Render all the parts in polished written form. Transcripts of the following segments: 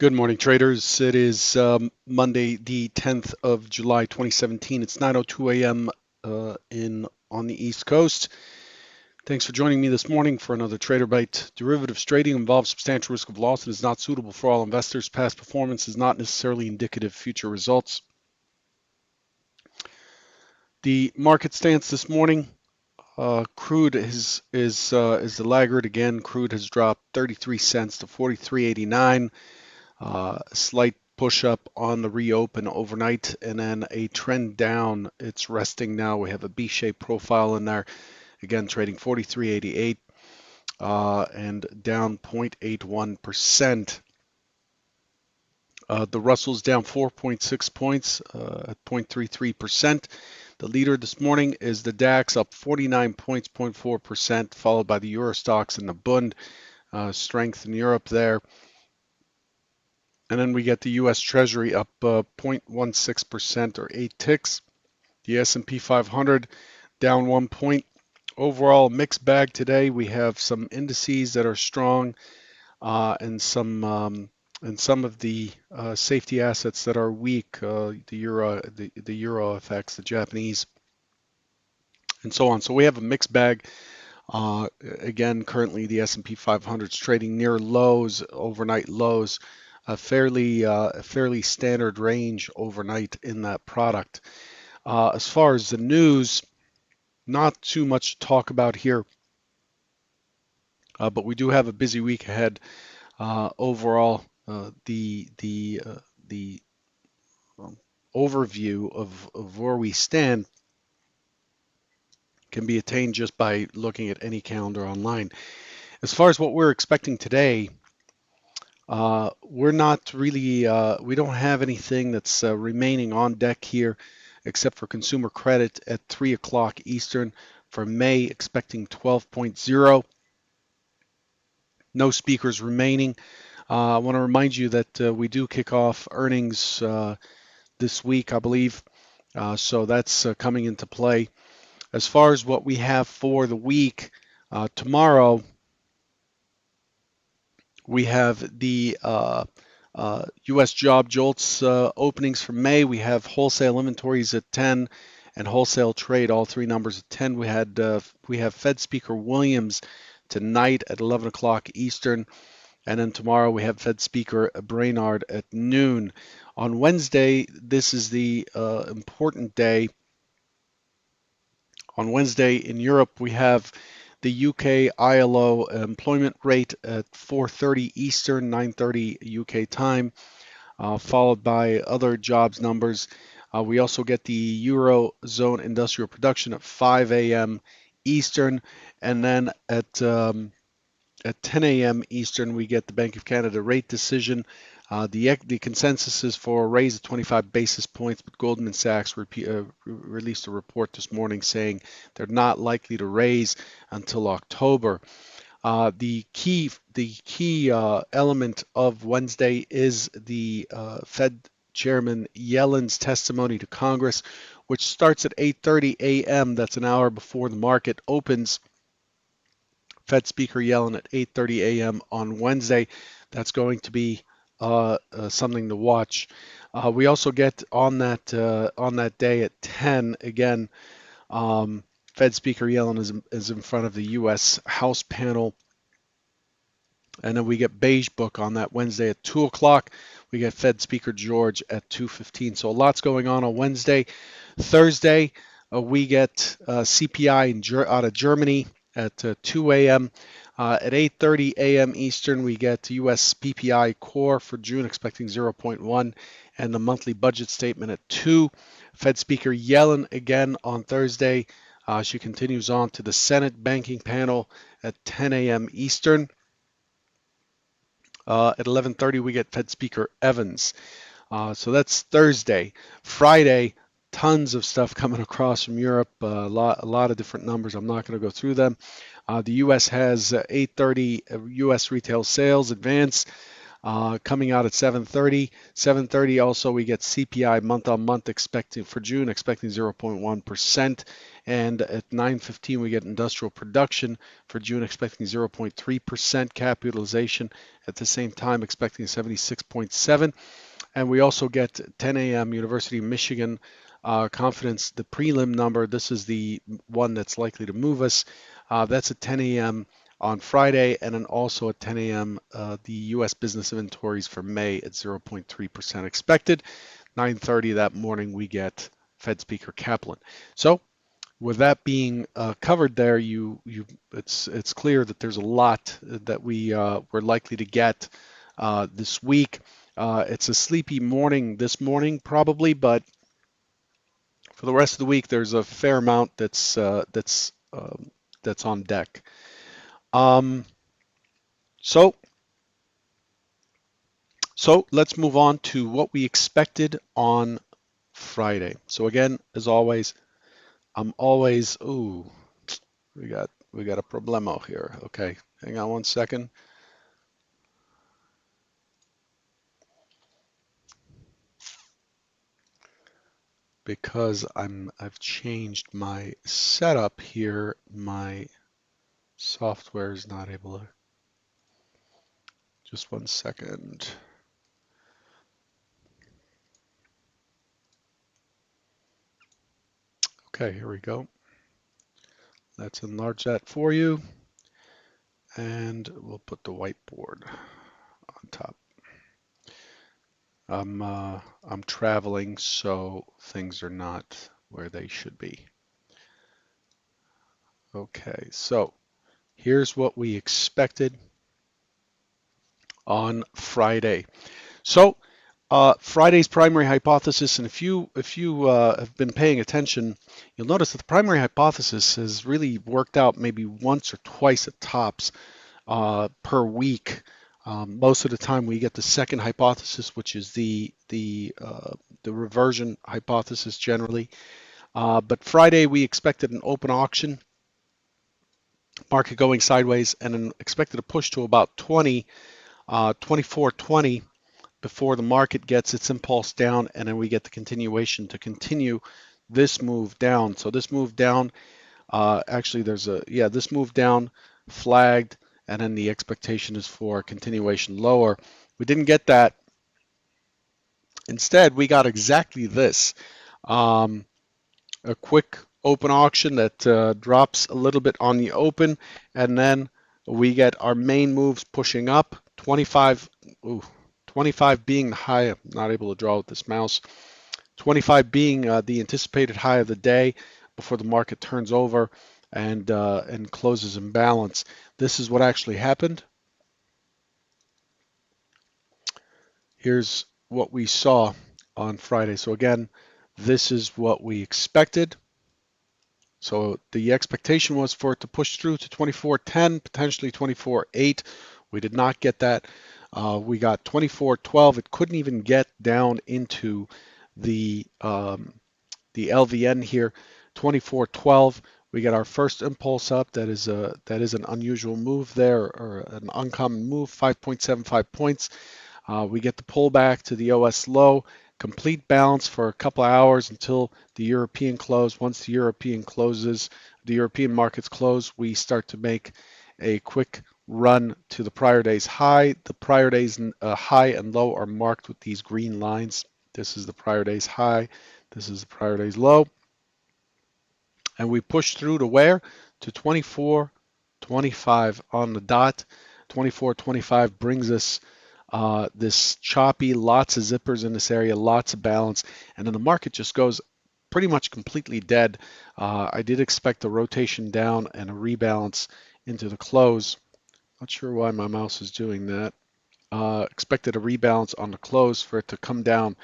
Good morning, traders. It is Monday, the 10th of July, 2017. It's 9:02 a.m. In on the East Coast. Thanks for joining me this morning for another Trader Bite. Derivatives trading involves substantial risk of loss and is not suitable for all investors. Past performance is not necessarily indicative of future results. The market stance this morning. Crude is the laggard again. Crude has dropped 33 cents to 43.89. A slight push up on the reopen overnight and then a trend down. It's resting now. We have a B-shaped profile in there. Again, trading 43.88 and down 0.81%. The Russell's down 4.6 points at 0.33%. The leader this morning is the DAX up 49 points, 0.4%, followed by the Eurostoxx and the Bund. Strength in Europe there. And then we get the U.S. Treasury up 0.16% or 8 ticks. The S&P 500 down 1 point. Overall, mixed bag today. We have some indices that are strong and some of the safety assets that are weak. The euro, the euro FX, the Japanese, and so on. So we have a mixed bag. Again, currently the S&P 500 is trading near lows, overnight lows. A fairly standard range overnight in that product. As far as the news, not too much to talk about here, but we do have a busy week ahead. Overall, the overview of where we stand can be attained just by looking at any calendar online. As far as what we're expecting today, we're not really, we don't have anything that's remaining on deck here except for consumer credit at 3 o'clock Eastern for May, expecting 12.0. No speakers remaining. I want to remind you that we do kick off earnings this week, I believe. So that's coming into play. As far as what we have for the week, tomorrow we have the U.S. job jolts openings for May. We have wholesale inventories at 10 and wholesale trade, all three numbers at 10. We have Fed Speaker Williams tonight at 11 o'clock Eastern. And then tomorrow we have Fed Speaker Brainard at noon. On Wednesday, this is the important day. On Wednesday in Europe, we have the UK ILO employment rate at 4:30 Eastern, 9:30 UK time, followed by other jobs numbers. We also get the Eurozone industrial production at 5 a.m. Eastern, and then at 10 a.m. Eastern, we get the Bank of Canada rate decision. The consensus is for a raise of 25 basis points, but Goldman Sachs released a report this morning saying they're not likely to raise until October. The key element of Wednesday is the Fed Chairman Yellen's testimony to Congress, which starts at 8:30 a.m. That's an hour before the market opens. Fed Speaker Yellen at 8:30 a.m. on Wednesday. That's going to be something to watch. We also get on that day at 10 again. Fed Speaker Yellen is in front of the U.S. House panel, and then we get Beige Book on that Wednesday at 2 o'clock. We get Fed Speaker George at 2:15. So lots going on Wednesday. Thursday, we get CPI out of Germany at 2 a.m. At 8:30 a.m. Eastern, we get U.S. PPI core for June, expecting 0.1, and the monthly budget statement at 2. Fed Speaker Yellen again on Thursday. She continues on to the Senate banking panel at 10 a.m. Eastern. At 11:30, we get Fed Speaker Evans. So that's Thursday. Friday, tons of stuff coming across from Europe, a lot of different numbers. I'm not going to go through them. The U.S. has 8:30 U.S. retail sales advance. coming out at 7:30. 7:30 also we get CPI month on month expecting for June expecting 0.1%, and at 9:15 we get industrial production for June expecting 0.3% cap utilization, at the same time expecting 76.7. And we also get 10 a.m. University of Michigan confidence, the prelim number. This is the one that's likely to move us. That's at 10 a.m. on Friday, and then also at 10 a.m. The U.S. business inventories for May at 0.3% expected. 9:30 that morning we get Fed Speaker Kaplan. So with that being covered there, it's clear that there's a lot that we're likely to get this week. It's a sleepy morning this morning probably, but for the rest of the week there's a fair amount that's on deck. Um, so so let's move on to what we expected on Friday. So again, as always, I'm always ooh, we got a problemo here. Okay, hang on one second. Because I've changed my setup here, my software is not able to. Just one second. Okay, here we go. Let's enlarge that for you, and we'll put the whiteboard on top. I'm traveling, so things are not where they should be. Okay, so here's what we expected on Friday. So Friday's primary hypothesis, and if you have been paying attention, you'll notice that the primary hypothesis has really worked out maybe once or twice at tops per week. Most of the time, we get the second hypothesis, which is the reversion hypothesis generally. But Friday, we expected an open auction, market going sideways, and an expected a push to about 24.20 before the market gets its impulse down, and then we get the continuation to continue this move down. So this move down, actually this move down flagged, and then the expectation is for continuation lower. We didn't get that. Instead, we got exactly this. Um, a quick open auction that drops a little bit on the open, and then we get our main moves pushing up. 25, ooh, 25 being the high. I'm not able to draw with this mouse. 25 being the anticipated high of the day before the market turns over and closes in balance. This is what actually happened. Here's what we saw on Friday. So again, this is what we expected. So the expectation was for it to push through to 24.10, potentially 24.8. We did not get that. We got 24.12. It couldn't even get down into the LVN here, 24.12. We get our first impulse up. That is an unusual move there, or an uncommon move, 5.75 points. We get the pullback to the OS low, complete balance for a couple of hours until the European close. Once the European markets close, we start to make a quick run to the prior day's high. The prior day's high and low are marked with these green lines. This is the prior day's high. This is the prior day's low. And we push through to where? To 24.25 on the dot. 24.25 brings us this choppy, lots of zippers in this area, lots of balance, and then the market just goes pretty much completely dead. I did expect a rotation down and a rebalance into the close. Not sure why my mouse is doing that. Expected a rebalance on the close for it to come down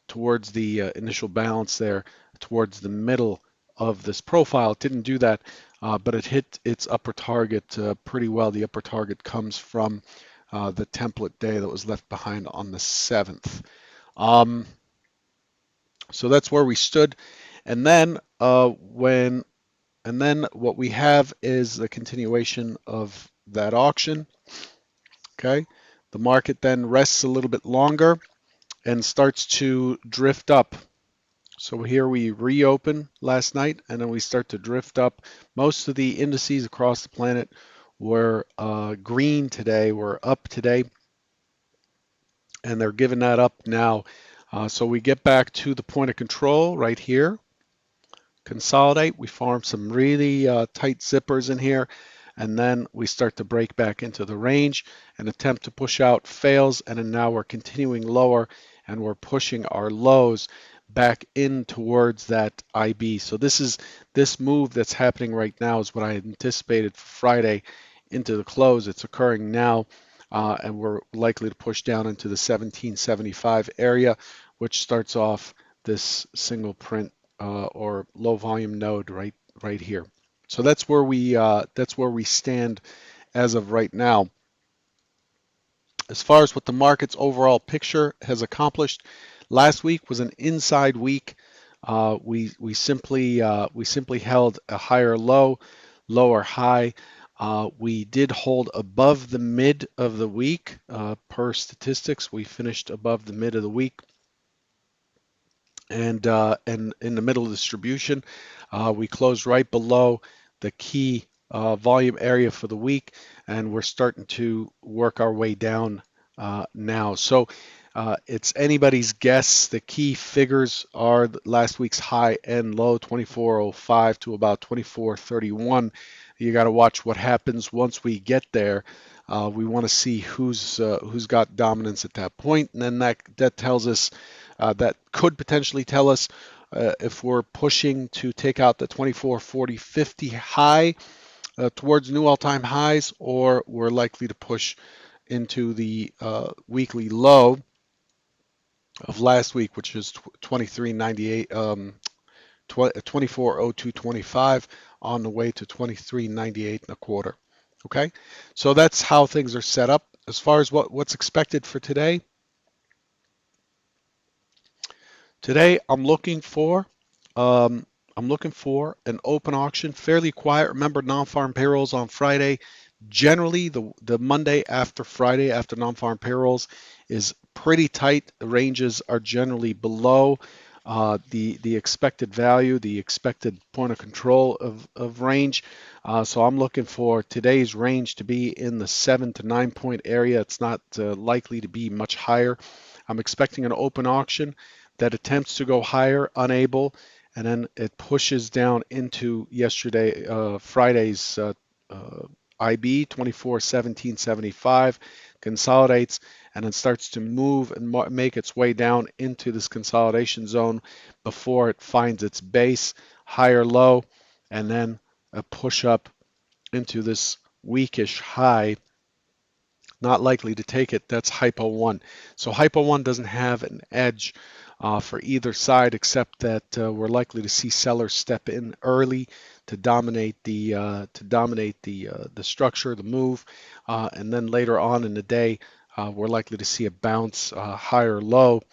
towards the initial balance there, towards the middle of this profile. It didn't do that, but it hit its upper target pretty well. The upper target comes from the template day that was left behind on the 7th. So that's where we stood. And then what we have is the continuation of that auction. Okay. The market then rests a little bit longer and starts to drift up. So here we reopen last night and then we start to drift up. Most of the indices across the planet were green today, were up today, and they're giving that up now. So we get back to the point of control right here, consolidate. We form some really tight zippers in here, and then we start to break back into the range and attempt to push out, fails, and then now we're continuing lower and we're pushing our lows back in towards that IB. So this move that's happening right now is what I anticipated for Friday into the close. It's occurring now, and we're likely to push down into the 1775 area, which starts off this single print or low volume node right here. So that's where we stand as of right now. As far as what the market's overall picture has accomplished, last week was an inside week. We simply held a higher low, lower high. We did hold above the mid of the week per statistics. We finished above the mid of the week and in the middle of distribution, we closed right below the key volume area for the week, and we're starting to work our way down now. So it's anybody's guess. The key figures are last week's high and low, 24.05 to about 24.31. You got to watch what happens once we get there. We want to see who's got dominance at that point, and then that tells us that could potentially tell us if we're pushing to take out the 24, 40, 50 high towards new all-time highs, or we're likely to push into the weekly low of last week, which is 23.98, 24.0225 on the way to 23.98 and a quarter. Okay, so that's how things are set up. As far as what's expected for today, today I'm looking for an open auction, fairly quiet. Remember, non-farm payrolls on Friday. Generally, the Monday after Friday after non-farm payrolls is pretty tight. The ranges are generally below the expected value, the expected point of control of range. So I'm looking for today's range to be in the 7 to 9 point area. It's not likely to be much higher. I'm expecting an open auction that attempts to go higher, unable, and then it pushes down into Friday's IB 24.1775, consolidates, and then starts to move and make its way down into this consolidation zone before it finds its base, higher low, and then a push up into this weakish high. Not likely to take it. That's hypo 1. So hypo 1 doesn't have an edge for either side, except that we're likely to see sellers step in early to dominate the structure, the move, and then later on in the day, we're likely to see a bounce higher low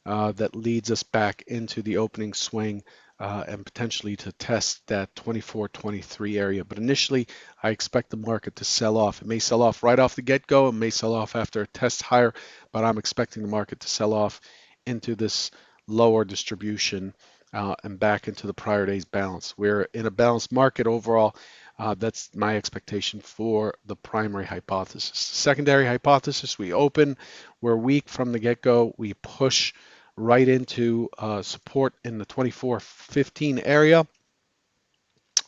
that leads us back into the opening swing and potentially to test that 24-23 area. But initially, I expect the market to sell off. It may sell off right off the get-go. It may sell off after a test higher, but I'm expecting the market to sell off into this lower distribution and back into the prior day's balance. We're in a balanced market overall. That's my expectation for the primary hypothesis. Secondary hypothesis, we open, we're weak from the get-go, we push right into support in the 24.15 area.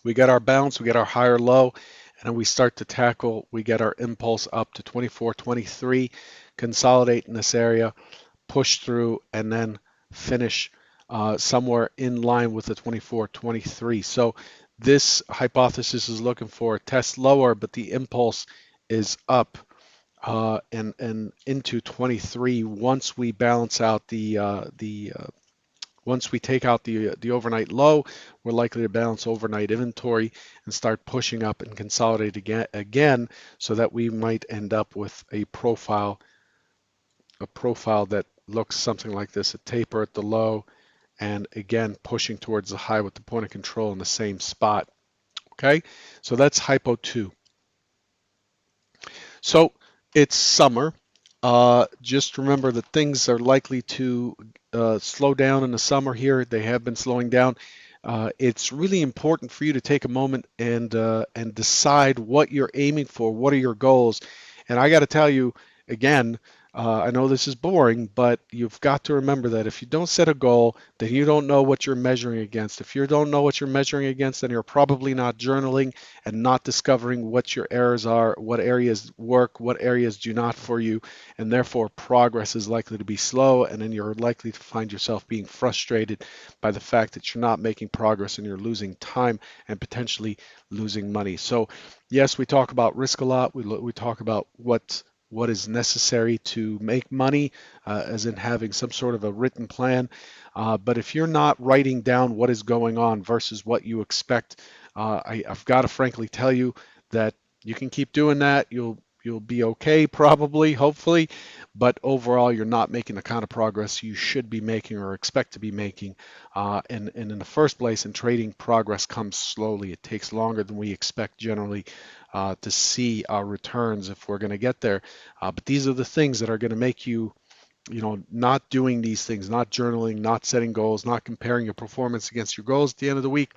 We get our bounce, we get our higher low, and then we start to tackle. We get our impulse up to 24.23, consolidate in this area, push through, and then finish somewhere in line with the 24.23. So this hypothesis is looking for a test lower, but the impulse is up and into 23 once we balance out the once we take out the overnight low. We're likely to balance overnight inventory and start pushing up and consolidate again so that we might end up with a profile that looks something like this: a taper at the low and again pushing towards the high with the point of control in the same spot. Okay, so that's hypo 2. So it's summer. Just remember that things are likely to slow down in the summer here. They have been slowing down. It's really important for you to take a moment and decide what you're aiming for. What are your goals? And I got to tell you again, I know this is boring, but you've got to remember that if you don't set a goal, then you don't know what you're measuring against. If you don't know what you're measuring against, then you're probably not journaling and not discovering what your errors are, what areas work, what areas do not for you, and therefore progress is likely to be slow, and then you're likely to find yourself being frustrated by the fact that you're not making progress and you're losing time and potentially losing money. So, yes, we talk about risk a lot. We talk about what is necessary to make money, as in having some sort of a written plan. But if you're not writing down what is going on versus what you expect, I've got to frankly tell you that you can keep doing that. You'll be okay, probably, hopefully, but overall, you're not making the kind of progress you should be making or expect to be making. And in the first place, in trading, progress comes slowly. It takes longer than we expect generally to see our returns if we're going to get there. But these are the things that are going to make you, not doing these things, not journaling, not setting goals, not comparing your performance against your goals at the end of the week.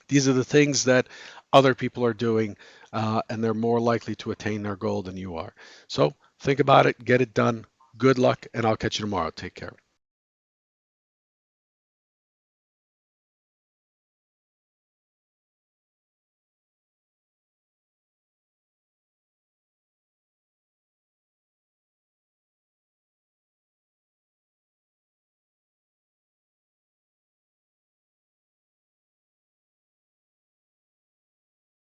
These are the things that other people are doing, and they're more likely to attain their goal than you are. So think about it, get it done. Good luck, and I'll catch you tomorrow. Take care.